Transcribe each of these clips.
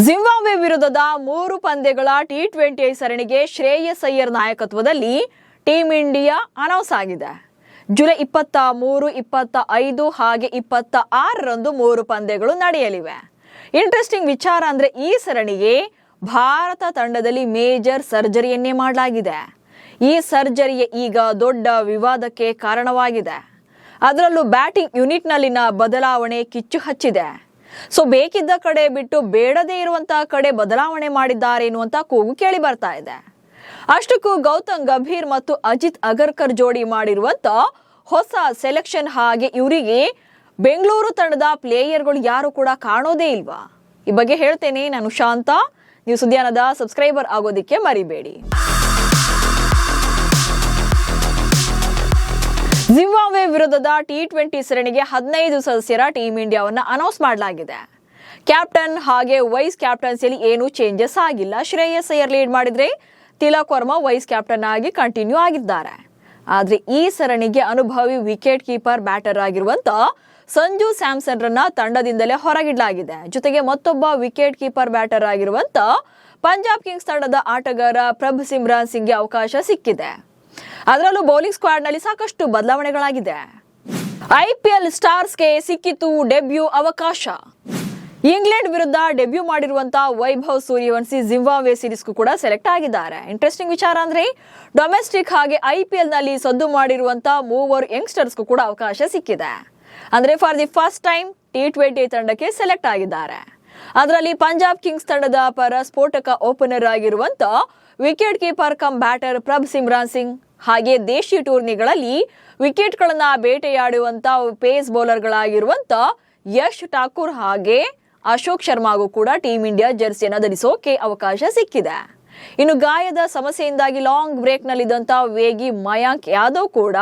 Zimbabwe ವಿರುದ್ಧದ 3 ಪಂದ್ಯಗಳ T20 ಸರಣಿಗೆ ಶ್ರೇಯಸ್ ಅಯ್ಯರ್ ನಾಯಕತ್ವದಲ್ಲಿ ಟೀಮ್ ಇಂಡಿಯಾ ಅನೌನ್ಸ್ ಆಗಿದೆ. ಜುಲೈ 23, 25 ಹಾಗೆ 26ರಂದು 3 ಪಂದ್ಯಗಳು ನಡೆಯಲಿವೆ. ಇಂಟ್ರೆಸ್ಟಿಂಗ್ ವಿಚಾರ ಅಂದ್ರೆ ಈ ಸರಣಿಗೆ ಭಾರತ ತಂಡದಲ್ಲಿ ಮೇಜರ್ ಸರ್ಜರಿಯನ್ನೇ ಮಾಡಲಾಗಿದೆ. ಈ ಸರ್ಜರಿಯ ಈಗ ದೊಡ್ಡ ವಿವಾದಕ್ಕೆ ಕಾರಣವಾಗಿದೆ. ಅದರಲ್ಲೂ ಬ್ಯಾಟಿಂಗ್ ಯೂನಿಟ್ನಲ್ಲಿನ ಬದಲಾವಣೆ ಕಿಚ್ಚು ಹಚ್ಚಿದೆ. ಸೊ ಬೇಕಿದ್ದ ಕಡೆ ಬಿಟ್ಟು ಬೇಡದೇ ಇರುವಂತಹ ಕಡೆ ಬದಲಾವಣೆ ಮಾಡಿದ್ದಾರೆ ಎನ್ನುವಂತ ಕೂಗು ಕೇಳಿ ಬರ್ತಾ ಇದೆ. ಅಷ್ಟಕ್ಕೂ ಗೌತಮ್ ಗಂಭೀರ್ ಮತ್ತು ಅಜಿತ್ ಅಗರ್ಕರ್ ಜೋಡಿ ಮಾಡಿರುವಂತ ಹೊಸ ಸೆಲೆಕ್ಷನ್ ಹಾಗೆ ಇವರಿಗೆ ಬೆಂಗಳೂರು ತಂಡದ ಪ್ಲೇಯರ್ಗಳು ಯಾರು ಕೂಡ ಕಾಣೋದೇ ಇಲ್ವಾ? ಈ ಬಗ್ಗೆ ಹೇಳ್ತೇನೆ. ನಾನು ಶಾಂತ. ನೀವು ಸುದ್ದಿಯಾನದ ಸಬ್ಸ್ಕ್ರೈಬರ್ ಆಗೋದಿಕ್ಕೆ ಮರಿಬೇಡಿ. ಜಿಂಬಾಬ್ವೆ ವಿರುದ್ಧದ ಟಿ20 ಸರಣಿಗೆ 15 ಸದಸ್ಯರ ಟೀಮ್ ಇಂಡಿಯಾವನ್ನ ಅನೌನ್ಸ್ ಮಾಡಲಾಗಿದೆ. ಕ್ಯಾಪ್ಟನ್ ಹಾಗೆ ವೈಸ್ ಕ್ಯಾಪ್ಟನ್ಸಿಯಲ್ಲಿ ಏನೂ ಚೇಂಜಸ್ ಆಗಿಲ್ಲ. ಶ್ರೇಯಸ್ ಅಯ್ಯರ್ ಲೀಡ್ ಮಾಡಿದ್ರೆ ತಿಲಕ್ ವರ್ಮಾ ವೈಸ್ ಕ್ಯಾಪ್ಟನ್ ಆಗಿ ಕಂಟಿನ್ಯೂ ಆಗಿದ್ದಾರೆ. ಆದ್ರೆ ಈ ಸರಣಿಗೆ ಅನುಭವಿ ವಿಕೆಟ್ ಕೀಪರ್ ಬ್ಯಾಟರ್ ಆಗಿರುವಂತ ಸಂಜು ಸ್ಯಾಮ್ಸನ್ ರನ್ನ ತಂಡದಿಂದಲೇ ಹೊರಗಿಡಲಾಗಿದೆ. ಜೊತೆಗೆ ಮತ್ತೊಬ್ಬ ವಿಕೆಟ್ ಕೀಪರ್ ಬ್ಯಾಟರ್ ಆಗಿರುವಂತ ಪಂಜಾಬ್ ಕಿಂಗ್ಸ್ ತಂಡದ ಆಟಗಾರ ಪ್ರಭ್ ಸಿಮ್ರಾನ್ ಸಿಂಗ್ಗೆ ಅವಕಾಶ ಸಿಕ್ಕಿದೆ. ಅದರಲ್ಲೂ ಬೌಲಿಂಗ್ ಸ್ಕ್ವಾಡ್ ನಲ್ಲಿ ಸಾಕಷ್ಟು ಬದಲಾವಣೆಗಳಾಗಿದೆ. ಐಪಿಎಲ್ ಸ್ಟಾರ್ಸ್ಗೆ ಸಿಕ್ಕಿತು ಡೆಬ್ಯೂ ಅವಕಾಶ. ಇಂಗ್ಲೆಂಡ್ ವಿರುದ್ಧ ಡೆಬ್ಯೂ ಮಾಡಿರುವಂತಹ ವೈಭವ್ ಸೂರ್ಯವಂಶಿ ಜಿಂಬಾಬ್ವೆ ಸೀರೀಸ್ಗೂ ಕೂಡ ಸೆಲೆಕ್ಟ್ ಆಗಿದ್ದಾರೆ. ಇಂಟ್ರೆಸ್ಟಿಂಗ್ ವಿಚಾರ ಅಂದ್ರೆ ಡೊಮೆಸ್ಟಿಕ್ ಹಾಗೆ ಐಪಿಎಲ್ ನಲ್ಲಿ ಸದ್ದು ಮಾಡಿರುವಂತಹ 3 ಯಂಗ್ಸ್ಟರ್ಸ್ಗೂ ಕೂಡ ಅವಕಾಶ ಸಿಕ್ಕಿದೆ. ಅಂದ್ರೆ ಫಾರ್ ದಿ ಫಸ್ಟ್ ಟೈಮ್ ಟಿ20 ತಂಡಕ್ಕೆ ಸೆಲೆಕ್ಟ್ ಆಗಿದ್ದಾರೆ. ಅದರಲ್ಲಿ ಪಂಜಾಬ್ ಕಿಂಗ್ಸ್ ತಂಡದ ಪರ ಸ್ಫೋಟಕ ಓಪನರ್ ಆಗಿರುವಂತ wicket keeper cum batter Prabh Simran Singh ಹಾಗೆ ದೇಶಿ ಟೂರ್ನಿಗಳಲ್ಲಿ ವಿಕೆಟ್ಗಳನ್ನ ಬೇಟೆಯಾಡುವಂತ ಪೇಸ್ ಬೌಲರ್ಗಳಾಗಿರುವಂತ ಯಶ್ ಠಾಕೂರ್ ಹಾಗೆ ಅಶೋಕ್ ಶರ್ಮಾಗೂ ಕೂಡ ಟೀಮ್ ಇಂಡಿಯಾ ಜೆರ್ಸಿಯನ್ನು ಧರಿಸೋಕೆ ಅವಕಾಶ ಸಿಕ್ಕಿದೆ. ಇನ್ನು ಗಾಯದ ಸಮಸ್ಯೆಯಿಂದಾಗಿ ಲಾಂಗ್ ಬ್ರೇಕ್ ನಲ್ಲಿದ್ದಂತ ವೇಗಿ ಮಯಾಂಕ್ ಯಾದವ್ ಕೂಡ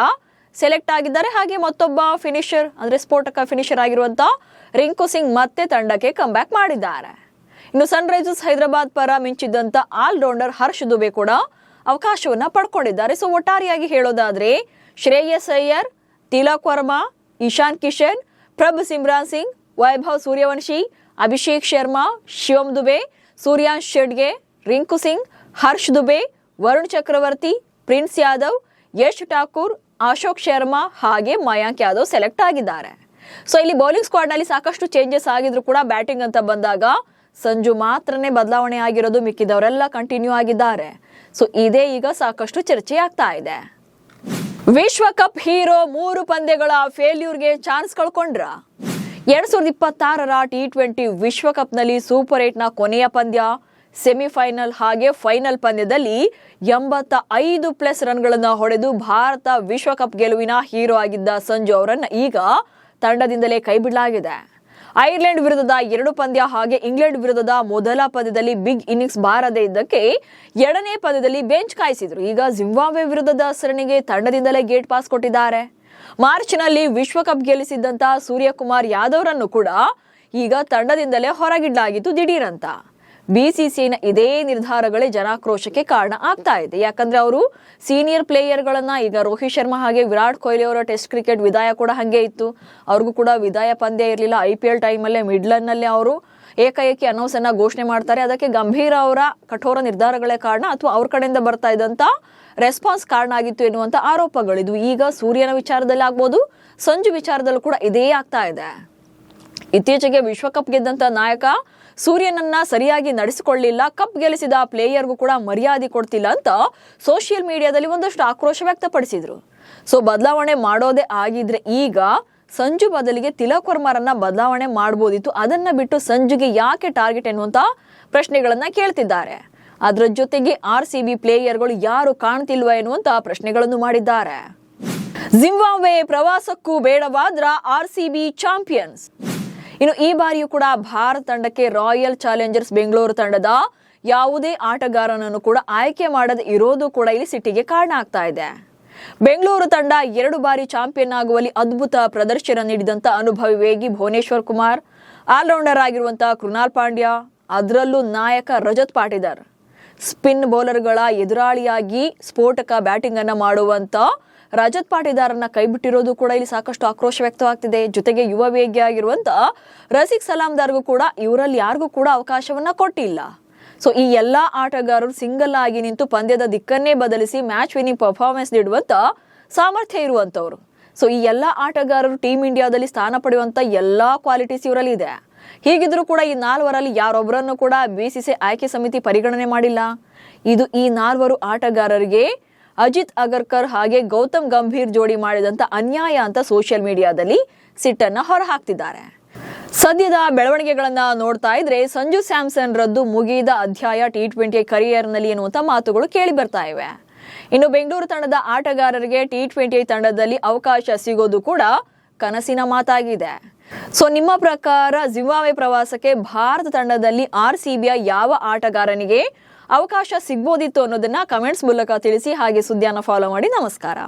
ಸೆಲೆಕ್ಟ್ ಆಗಿದ್ದಾರೆ. ಹಾಗೆ ಮತ್ತೊಬ್ಬ ಫಿನಿಶರ್ ಅಂದ್ರೆ ಸ್ಫೋಟಕ ಫಿನಿಶರ್ ಆಗಿರುವಂತ ರಿಂಕು ಸಿಂಗ್ ಮತ್ತೆ ತಂಡಕ್ಕೆ ಕಮ್ ಬ್ಯಾಕ್ ಮಾಡಿದ್ದಾರೆ. ಇನ್ನು ಸನ್ ರೈಸರ್ಸ್ ಹೈದರಾಬಾದ್ ಪರ ಮಿಂಚಿದ್ದಂತ ಆಲ್ರೌಂಡರ್ ಹರ್ಷ್ ದುಬೆ ಕೂಡ ಅವಕಾಶವನ್ನ ಪಡ್ಕೊಂಡಿದ್ದಾರೆ. ಸೊ ಒಟ್ಟಾರೆಯಾಗಿ ಹೇಳೋದಾದ್ರೆ ಶ್ರೇಯಸ್ ಅಯ್ಯರ್, ತಿಲಕ್ ವರ್ಮಾ, ಇಶಾನ್ ಕಿಶನ್, ಪ್ರಭ್ ಸಿಮ್ರಾನ್ ಸಿಂಗ್, ವೈಭವ್ ಸೂರ್ಯವಂಶಿ, ಅಭಿಷೇಕ್ ಶರ್ಮಾ, ಶಿವಮ್ ದುಬೆ, ಸೂರ್ಯಾಂಶ್ ಶೆಡ್ಗೆ, ರಿಂಕು ಸಿಂಗ್, ಹರ್ಷ್ ದುಬೆ, ವರುಣ್ ಚಕ್ರವರ್ತಿ, ಪ್ರಿನ್ಸ್ ಯಾದವ್, ಯಶ್ ಠಾಕೂರ್, ಅಶೋಕ್ ಶರ್ಮಾ ಹಾಗೆ ಮಯಾಂಕ್ ಯಾದವ್ ಸೆಲೆಕ್ಟ್ ಆಗಿದ್ದಾರೆ. ಸೊ ಇಲ್ಲಿ ಬೌಲಿಂಗ್ ಸ್ಕ್ವಾಡ್ ನಲ್ಲಿ ಸಾಕಷ್ಟು ಚೇಂಜಸ್ ಆಗಿದ್ರು ಕೂಡ ಬ್ಯಾಟಿಂಗ್ ಅಂತ ಬಂದಾಗ ಸಂಜು ಮಾತ್ರನೇ ಬದಲಾವಣೆ ಆಗಿರೋದು, ಮಿಕ್ಕಿದವರೆಲ್ಲ ಕಂಟಿನ್ಯೂ ಆಗಿದ್ದಾರೆ. ಸೊ ಇದೇ ಈಗ ಸಾಕಷ್ಟು ಚರ್ಚೆ ಆಗ್ತಾ ಇದೆ. ವಿಶ್ವಕಪ್ ಹೀರೋ 3 ಪಂದ್ಯಗಳ ಫೇಲ್ಯೂರ್ಗೆ ಚಾನ್ಸ್ ಕಳ್ಕೊಂಡ್ರ? 2026ರ ಟಿ20 ವಿಶ್ವಕಪ್ ನಲ್ಲಿ ಸೂಪರ್ 8 ನ ಕೊನೆಯ ಪಂದ್ಯ, ಸೆಮಿಫೈನಲ್ ಹಾಗೆ ಫೈನಲ್ ಪಂದ್ಯದಲ್ಲಿ 85+ ರನ್ಗಳನ್ನ ಹೊಡೆದು ಭಾರತ ವಿಶ್ವಕಪ್ ಗೆಲುವಿನ ಹೀರೋ ಆಗಿದ್ದ ಸಂಜು ಅವರನ್ನ ಈಗ ತಂಡದಿಂದಲೇ ಕೈಬಿಡಲಾಗಿದೆ. ಐರ್ಲೆಂಡ್ ವಿರುದ್ಧದ 2 ಪಂದ್ಯ ಹಾಗೆ ಇಂಗ್ಲೆಂಡ್ ವಿರುದ್ಧದ ಮೊದಲ ಪಂದ್ಯದಲ್ಲಿ ಬಿಗ್ ಇನ್ನಿಂಗ್ಸ್ ಬಾರದೇ ಇದ್ದಕ್ಕೆ 2ನೇ ಪಂದ್ಯದಲ್ಲಿ ಬೆಂಚ್ ಕಾಯಿಸಿದ್ರು. ಈಗ ಜಿಂಬಾಬ್ವೆ ವಿರುದ್ಧದ ಸರಣಿಗೆ ತಂಡದಿಂದಲೇ ಗೇಟ್ ಪಾಸ್ ಕೊಟ್ಟಿದ್ದಾರೆ. ಮಾರ್ಚ್ನಲ್ಲಿ ವಿಶ್ವಕಪ್ ಗೆಲ್ಲಿಸಿದ್ದಂತಹ ಸೂರ್ಯಕುಮಾರ್ ಯಾದವ್ರನ್ನು ಕೂಡ ಈಗ ತಂಡದಿಂದಲೇ ಹೊರಗಿಡಲಾಗಿತ್ತು ದಿಢೀರಂತ. ಬಿಸಿಸಿಐನ ಇದೇ ನಿರ್ಧಾರಗಳೇ ಜನಾಕ್ರೋಶಕ್ಕೆ ಕಾರಣ ಆಗ್ತಾ ಇದೆ. ಯಾಕಂದ್ರೆ ಅವರು ಸೀನಿಯರ್ ಪ್ಲೇಯರ್ಗಳನ್ನ ಈಗ ರೋಹಿತ್ ಶರ್ಮಾ ಹಾಗೆ ವಿರಾಟ್ ಕೊಹ್ಲಿ ಅವರ ಟೆಸ್ಟ್ ಕ್ರಿಕೆಟ್ ವಿದಾಯ ಕೂಡ ಹಂಗೆ ಇತ್ತು. ಅವ್ರಿಗೂ ಕೂಡ ವಿದಾಯ ಪಂದ್ಯ ಇರಲಿಲ್ಲ. IPL ಟೈಮಲ್ಲೇ ಮಿಡ್ಲನ್ನಲ್ಲಿ ಅವರು ಏಕಾಏಕಿ ಅನೌನ್ಸ್ ಅನ್ನ ಘೋಷಣೆ ಮಾಡ್ತಾರೆ. ಅದಕ್ಕೆ ಗಂಭೀರ್ ಅವರ ಕಠೋರ ನಿರ್ಧಾರಗಳೇ ಕಾರಣ ಅಥವಾ ಅವ್ರ ಕಡೆಯಿಂದ ಬರ್ತಾ ಇದ್ದಂತ ರೆಸ್ಪಾನ್ಸ್ ಕಾರಣ ಆಗಿತ್ತು ಎನ್ನುವಂತ ಆರೋಪಗಳಿದ್ವು. ಈಗ ಸೂರ್ಯನ ವಿಚಾರದಲ್ಲಿ ಆಗ್ಬೋದು, ಸಂಜು ವಿಚಾರದಲ್ಲೂ ಕೂಡ ಇದೇ ಆಗ್ತಾ ಇದೆ. ಇತ್ತೀಚೆಗೆ ವಿಶ್ವಕಪ್ ಗೆದ್ದಂತ ನಾಯಕ ಸೂರ್ಯನನ್ನ ಸರಿಯಾಗಿ ನಡೆಸಿಕೊಳ್ಳಿಲ್ಲ, ಕಪ್ ಗೆಲ್ಲಿಸಿದ ಪ್ಲೇಯರ್ಗೂ ಕೂಡ ಮರ್ಯಾದೆ ಕೊಡ್ತಿಲ್ಲ ಅಂತ ಸೋಷಿಯಲ್ ಮೀಡಿಯಾದಲ್ಲಿ ಒಂದಷ್ಟು ಆಕ್ರೋಶ ವ್ಯಕ್ತಪಡಿಸಿದ್ರು. ಸೊ ಬದಲಾವಣೆ ಮಾಡೋದೇ ಆಗಿದ್ರೆ ಈಗ ಸಂಜು ಬದಲಿಗೆ ತಿಲಕ್ ವರ್ಮಾರನ್ನ ಬದಲಾವಣೆ ಮಾಡಬಹುದಿತ್ತು. ಅದನ್ನ ಬಿಟ್ಟು ಸಂಜುಗೆ ಯಾಕೆ ಟಾರ್ಗೆಟ್ ಎನ್ನುವಂತ ಪ್ರಶ್ನೆಗಳನ್ನ ಕೇಳ್ತಿದ್ದಾರೆ. ಅದರ ಜೊತೆಗೆ RCB ಪ್ಲೇಯರ್ಗಳು ಯಾರು ಕಾಣ್ತಿಲ್ವಾ ಎನ್ನುವಂತ ಪ್ರಶ್ನೆಗಳನ್ನು ಮಾಡಿದ್ದಾರೆ. ಜಿಂಬಾಬ್ವೆ ಪ್ರವಾಸಕ್ಕೂ ಬೇಡವಾದ್ರ RCB ಚಾಂಪಿಯನ್ಸ್. ಇನ್ನು ಈ ಬಾರಿಯೂ ಕೂಡ ಭಾರತ ತಂಡಕ್ಕೆ ರಾಯಲ್ ಚಾಲೆಂಜರ್ಸ್ ಬೆಂಗಳೂರು ತಂಡದ ಯಾವುದೇ ಆಟಗಾರನನ್ನು ಕೂಡ ಆಯ್ಕೆ ಮಾಡದೆ ಇರೋದು ಕೂಡ ಇಲ್ಲಿ ಸಿಟ್ಟಿಗೆ ಕಾರಣ ಆಗ್ತಾ ಇದೆ. ಬೆಂಗಳೂರು ತಂಡ 2 ಬಾರಿ ಚಾಂಪಿಯನ್ ಆಗುವಲ್ಲಿ ಅದ್ಭುತ ಪ್ರದರ್ಶನ ನೀಡಿದಂತ ಅನುಭವಿ ವೇಗಿ ಭುವನೇಶ್ವರ್ ಕುಮಾರ್, ಆಲ್ರೌಂಡರ್ ಆಗಿರುವಂತಹ ಕೃನಾಲ್ ಪಾಂಡ್ಯ, ಅದರಲ್ಲೂ ನಾಯಕ ರಜತ್ ಪಾಟಿದಾರ್, ಸ್ಪಿನ್ ಬೌಲರ್ಗಳ ಎದುರಾಳಿಯಾಗಿ ಸ್ಫೋಟಕ ಬ್ಯಾಟಿಂಗ್ ಅನ್ನ ಮಾಡುವಂತ ರಜತ್ ಪಾಟಿದಾರನ್ನ ಕೈಬಿಟ್ಟಿರೋದು ಕೂಡ ಇಲ್ಲಿ ಸಾಕಷ್ಟು ಆಕ್ರೋಶ ವ್ಯಕ್ತವಾಗ್ತಿದೆ. ಜೊತೆಗೆ ಯುವ ವೇಗಿ ಆಗಿರುವಂತ ರಸಿಕ್ ಸಲಾಮ್ದಾರ್ಗೂ ಕೂಡ ಇವರಲ್ಲಿ ಯಾರಿಗೂ ಕೂಡ ಅವಕಾಶವನ್ನ ಕೊಟ್ಟಿಲ್ಲ. ಸೊ ಈ ಎಲ್ಲಾ ಆಟಗಾರರು ಸಿಂಗಲ್ ಆಗಿ ನಿಂತು ಪಂದ್ಯದ ದಿಕ್ಕನ್ನೇ ಬದಲಿಸಿ ಮ್ಯಾಚ್ ವಿನ್ನಿಂಗ್ ಪರ್ಫಾರ್ಮೆನ್ಸ್ ನೀಡುವಂತ ಸಾಮರ್ಥ್ಯ ಇರುವಂತವ್ರು. ಸೊ ಈ ಎಲ್ಲಾ ಆಟಗಾರರು ಟೀಮ್ ಇಂಡಿಯಾದಲ್ಲಿ ಸ್ಥಾನ ಪಡೆಯುವಂತ ಎಲ್ಲಾ ಕ್ವಾಲಿಟೀಸ್ ಇವರಲ್ಲಿ ಇದೆ. ಹೀಗಿದ್ರೂ ಕೂಡ ಈ 4ವರಲ್ಲಿ ಯಾರೊಬ್ಬರನ್ನು ಕೂಡ BCCI ಆಯ್ಕೆ ಸಮಿತಿ ಪರಿಗಣನೆ ಮಾಡಿಲ್ಲ. ಇದು ಈ 4 ಆಟಗಾರರಿಗೆ ಅಜಿತ್ ಅಗರ್ಕರ್ ಹಾಗೆ ಗೌತಮ್ ಗಂಭೀರ್ ಜೋಡಿ ಮಾಡಿದಂತ ಅನ್ಯಾಯ ಅಂತ ಸೋಷಿಯಲ್ ಮೀಡಿಯಾದಲ್ಲಿ ಸಿಟ್ಟನ್ನ ಹೊರಹಾಕ್ತಿದ್ದಾರೆ. ಸದ್ಯದ ಬೆಳವಣಿಗೆಗಳನ್ನ ನೋಡ್ತಾ ಇದ್ರೆ ಸಂಜು ಸ್ಯಾಮ್ಸನ್ ರದ್ದು ಮುಗಿದ ಅಧ್ಯಾಯ T20 ಕರಿಯರ್ನಲ್ಲಿ ಎನ್ನುವಂತ ಮಾತುಗಳು ಕೇಳಿ ಬರ್ತಾ ಇವೆ. ಇನ್ನು ಬೆಂಗಳೂರು ತಂಡದ ಆಟಗಾರರಿಗೆ T20 ತಂಡದಲ್ಲಿ ಅವಕಾಶ ಸಿಗೋದು ಕೂಡ ಕನಸಿನ ಮಾತಾಗಿದೆ. ಸೊ ನಿಮ್ಮ ಪ್ರಕಾರ ಜಿಂಬಾಬ್ವೆ ಪ್ರವಾಸಕ್ಕೆ ಭಾರತ ತಂಡದಲ್ಲಿ RCBಯ ಯಾವ ಆಟಗಾರನಿಗೆ ಅವಕಾಶ ಸಿಗ್ಬೋದಿತ್ತು ಅನ್ನೋದನ್ನ ಕಮೆಂಟ್ಸ್ ಮೂಲಕ ತಿಳಿಸಿ. ಹಾಗೆ ಸುದ್ದಿಯನ್ನು ಫಾಲೋ ಮಾಡಿ. ನಮಸ್ಕಾರ.